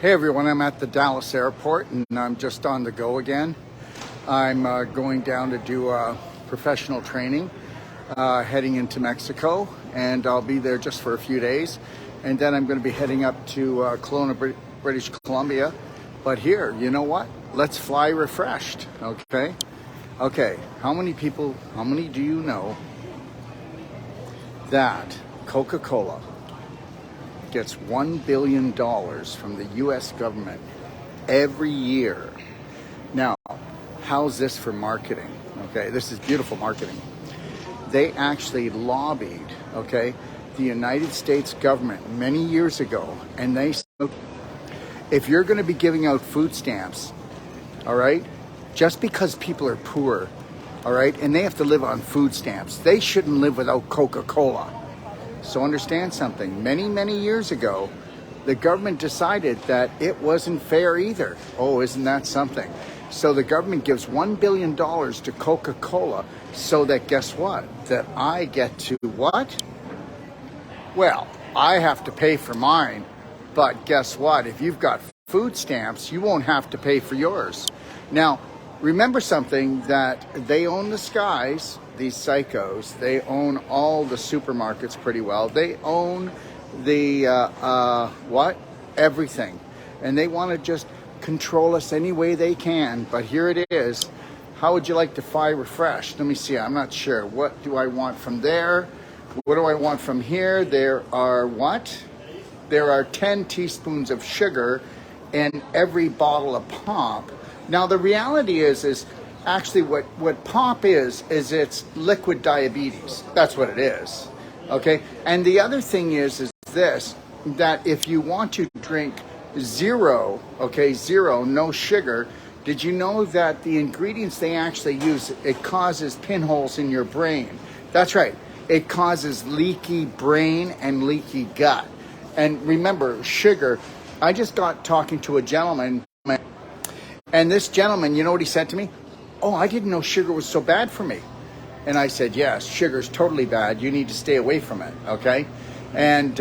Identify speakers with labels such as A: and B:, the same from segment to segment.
A: Hey everyone, I'm at the Dallas airport and I'm just on the go again. I'm going down to do professional training, heading into Mexico, and I'll be there just for a few days. And then I'm going to be heading up to Kelowna, British Columbia. But here, you know what? Let's fly refreshed, okay? Okay, how many do you know that Coca-Cola gets $1 billion from the US government every year? Now, how's this for marketing? Okay, this is beautiful marketing. They actually lobbied, okay, the United States government many years ago, and they said, if you're going to be giving out food stamps, all right, just because people are poor, all right, and they have to live on food stamps, they shouldn't live without Coca-Cola. So understand something, many years ago, the government decided that it wasn't fair either. Oh, isn't that something? So the government gives $1 billion to Coca-Cola so that, guess what? That I get to what? Well, I have to pay for mine, but guess what? If you've got food stamps, you won't have to pay for yours. Now, remember something, that they own the skies, these psychos. They own all the supermarkets pretty well. They own the, everything. And they want to just control us any way they can. But here it is. How would you like to fly refreshed? Let me see. I'm not sure. What do I want from there? What do I want from here? There are what? There are 10 teaspoons of sugar in every bottle of pop. Now, the reality is actually what pop is it's liquid diabetes. That's what it is, okay? And the other thing is this, that if you want to drink zero, okay, zero, no sugar, did you know that the ingredients they actually use, it causes pinholes in your brain? That's right. It causes leaky brain and leaky gut. And remember, sugar, I just got talking to a gentleman, and this gentleman, you know what he said to me? Oh, I didn't know sugar was so bad for me. And I said, yes, sugar's totally bad. You need to stay away from it, okay? And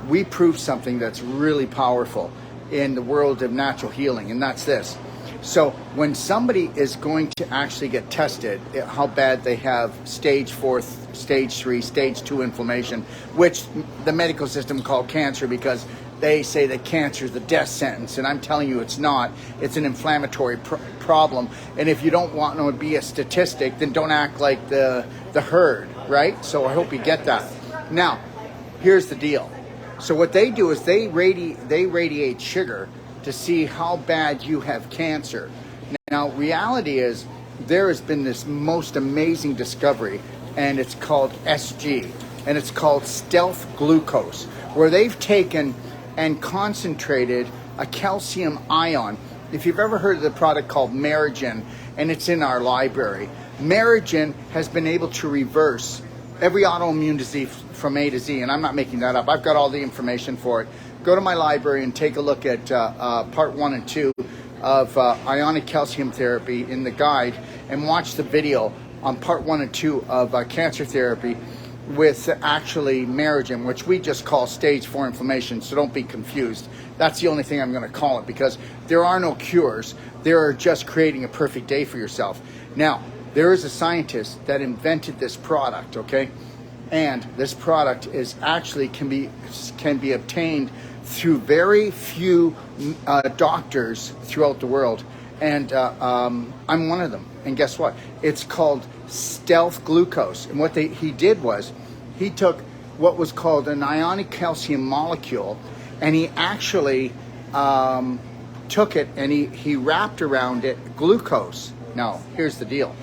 A: we proved something that's really powerful in the world of natural healing, and that's this. So when somebody is going to actually get tested, how bad they have stage 4, stage 3, stage 2 inflammation, which the medical system call cancer, because they say that cancer is the death sentence, and I'm telling you it's not. It's an inflammatory problem, and if you don't want to be a statistic, then don't act like the herd, right? So I hope you get that. Now, here's the deal. So what they do is they radiate sugar to see how bad you have cancer. Now, reality is there has been this most amazing discovery, and it's called SG, and it's called stealth glucose, where they've taken and concentrated a calcium ion. If you've ever heard of the product called Merigen, and it's in our library, Merigen has been able to reverse every autoimmune disease from A to Z, and I'm not making that up. I've got all the information for it. Go to my library and take a look at part 1 and 2 of ionic calcium therapy in the guide, and watch the video on part 1 and 2 of cancer therapy with actually Merigen, which we just call stage 4 inflammation, so don't be confused. That's the only thing I'm going to call it, because there are no cures. They're just creating a perfect day for yourself. Now, there is a scientist that invented this product, okay? And this product is actually can be obtained through very few doctors throughout the world, and I'm one of them. And guess what? It's called stealth glucose. And what he did was he took what was called an ionic calcium molecule, and he actually took it and he wrapped around it glucose. Now, here's the deal.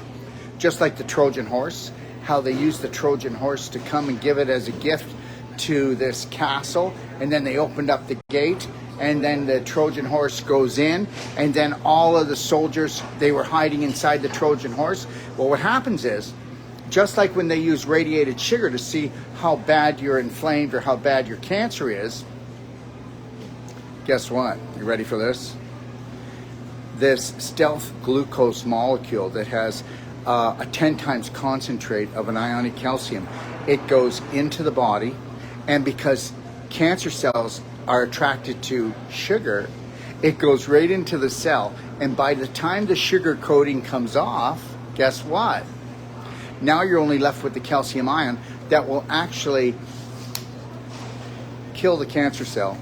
A: Just like the Trojan horse, how they used the Trojan horse to come and give it as a gift to this castle, and then they opened up the gate, and then the Trojan horse goes in, and then all of the soldiers, they were hiding inside the Trojan horse. Well, what happens is, just like when they use radiated sugar to see how bad you're inflamed or how bad your cancer is, guess what? You ready for this? This stealth glucose molecule that has a 10 times concentrate of an ionic calcium, it goes into the body, and because cancer cells are attracted to sugar, It goes right into the cell. And by the time the sugar coating comes off, guess what? Now you're only left with the calcium ion that will actually kill the cancer cell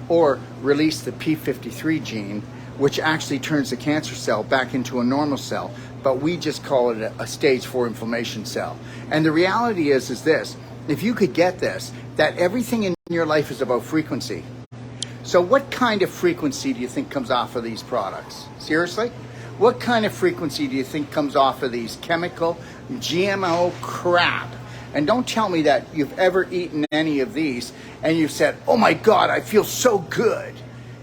A: or release the P53 gene, which actually turns the cancer cell back into a normal cell. But we just call it a stage 4 inflammation cell. And the reality is this, if you could get this, that everything in your life is about frequency. So what kind of frequency do you think comes off of these products? Seriously? What kind of frequency do you think comes off of these chemical GMO crap? And don't tell me that you've ever eaten any of these and you've said, oh my God, I feel so good.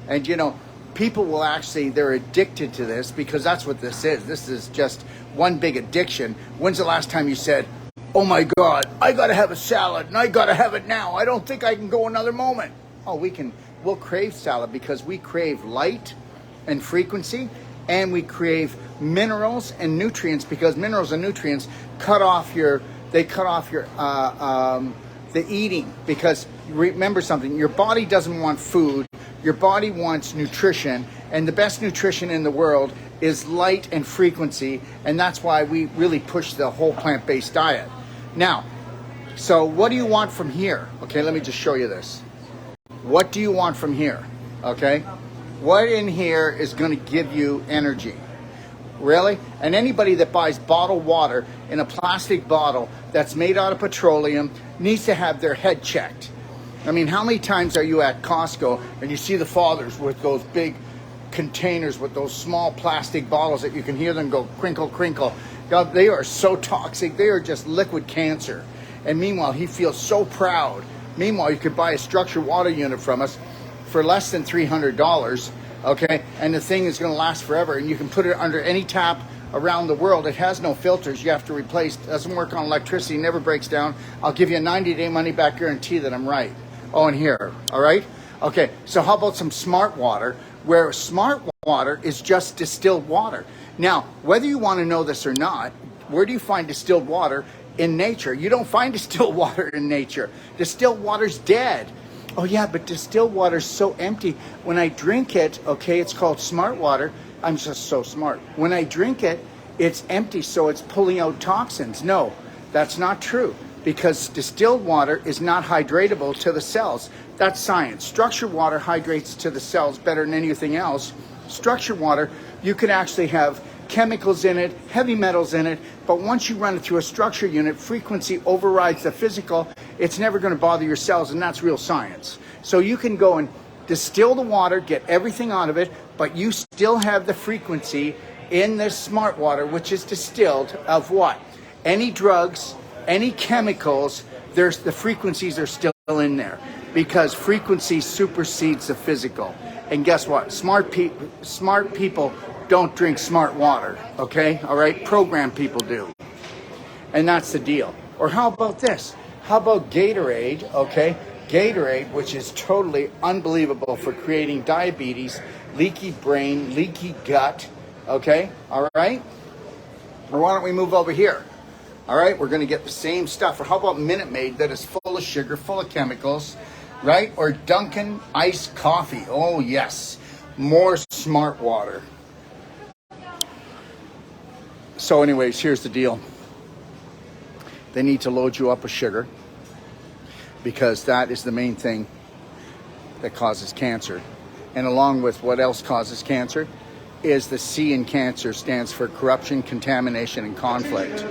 A: And you know, people will actually, they're addicted to this because that's what this is. This is just one big addiction. When's the last time you said, oh my God, I gotta have a salad and I gotta have it now. I don't think I can go another moment. Oh, we'll crave salad because we crave light and frequency, and we crave minerals and nutrients because minerals and nutrients cut off the eating. Because remember something, your body doesn't want food, your body wants nutrition, and the best nutrition in the world is light and frequency, and that's why we really push the whole plant-based diet. Now, so what do you want from here? Okay, let me just show you this. What do you want from here? Okay, what in here is going to give you energy? Really? And anybody that buys bottled water in a plastic bottle that's made out of petroleum needs to have their head checked. I mean, how many times are you at Costco and you see the fathers with those big containers with those small plastic bottles that you can hear them go crinkle, crinkle? God, they are so toxic. They are just liquid cancer. And meanwhile, he feels so proud. Meanwhile, you could buy a structured water unit from us for less than $300, okay? And the thing is going to last forever, and you can put it under any tap around the world. It has no filters. You have to replace. Doesn't work on electricity. Never breaks down. I'll give you a 90-day money-back guarantee that I'm right. Oh, and here, all right? Okay, so how about some smart water, where smart water is just distilled water. Now, whether you want to know this or not, where do you find distilled water? In nature. You don't find distilled water in nature. Distilled water's dead. Oh yeah, but distilled water's so empty. When I drink it, okay, it's called smart water. I'm just so smart. When I drink it, it's empty, so it's pulling out toxins. No, that's not true, because distilled water is not hydratable to the cells. That's science. Structured water hydrates to the cells better than anything else. Structured water, you can actually have chemicals in it, heavy metals in it, but once you run it through a structure unit, frequency overrides the physical. It's never going to bother your cells, and that's real science. So you can go and distill the water, get everything out of it, but you still have the frequency in this smart water, which is distilled of what? Any drugs, any chemicals, the frequencies are still in there because frequency supersedes the physical. And guess what? Smart people don't drink smart water, okay? All right? Program people do. And that's the deal. Or how about this? How about Gatorade, okay? Gatorade, which is totally unbelievable for creating diabetes, leaky brain, leaky gut, okay? All right? Or why don't we move over here? All right? We're going to get the same stuff. Or how about Minute Maid that is full of sugar, full of chemicals, right? Or Dunkin' iced coffee. Oh, yes. More smart water. So anyways, here's the deal. They need to load you up with sugar because that is the main thing that causes cancer. And along with what else causes cancer is the C in cancer stands for corruption, contamination, and conflict.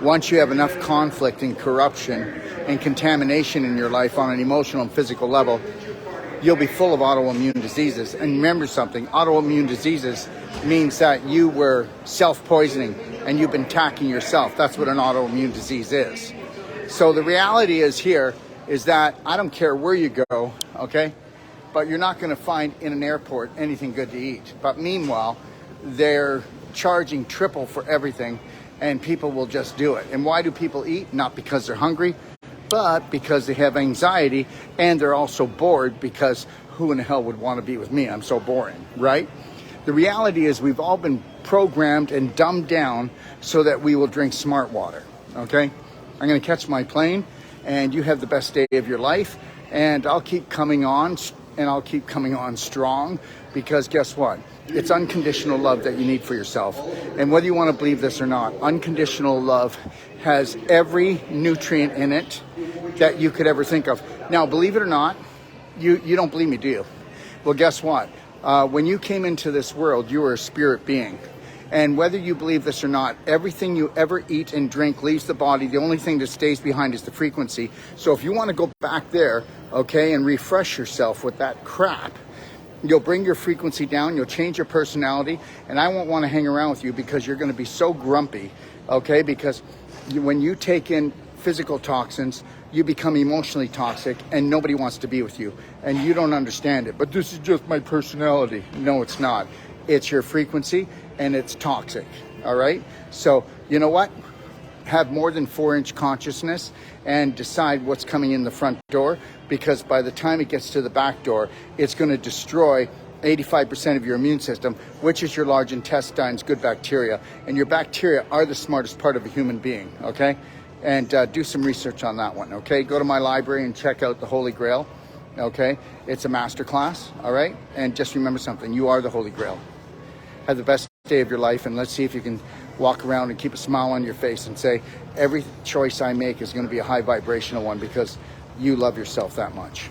A: Once you have enough conflict and corruption and contamination in your life on an emotional and physical level, you'll be full of autoimmune diseases. And remember something, autoimmune diseases means that you were self-poisoning and you've been attacking yourself. That's what an autoimmune disease is. So the reality is here is that I don't care where you go, okay? But you're not going to find in an airport anything good to eat. But meanwhile, they're charging triple for everything and people will just do it. And why do people eat? Not because they're hungry, but because they have anxiety and they're also bored because who in the hell would want to be with me? I'm so boring, right? The reality is we've all been programmed and dumbed down so that we will drink smart water, okay? I'm going to catch my plane and you have the best day of your life and I'll keep coming on and I'll keep coming on strong, because guess what? It's unconditional love that you need for yourself. And whether you want to believe this or not, unconditional love has every nutrient in it that you could ever think of. Now, believe it or not, you don't believe me, do you? Well, guess what? When you came into this world, you were a spirit being. And whether you believe this or not, everything you ever eat and drink leaves the body. The only thing that stays behind is the frequency. So if you want to go back there, okay, and refresh yourself with that crap, you'll bring your frequency down, you'll change your personality, and I won't want to hang around with you because you're going to be so grumpy, okay? Because when you take in physical toxins, you become emotionally toxic, and nobody wants to be with you, and you don't understand it. But this is just my personality. No, it's not. It's your frequency, and it's toxic, all right? So, you know what? Have more than 4-inch consciousness and decide what's coming in the front door, because by the time it gets to the back door, it's going to destroy 85% of your immune system, which is your large intestines, good bacteria. And your bacteria are the smartest part of a human being, okay? And do some research on that one, okay? Go to my library and check out the Holy Grail, okay? It's a masterclass, all right? And just remember something, you are the Holy Grail. Have the best day of your life, and let's see if you can walk around and keep a smile on your face and say, every choice I make is going to be a high vibrational one, because you love yourself that much.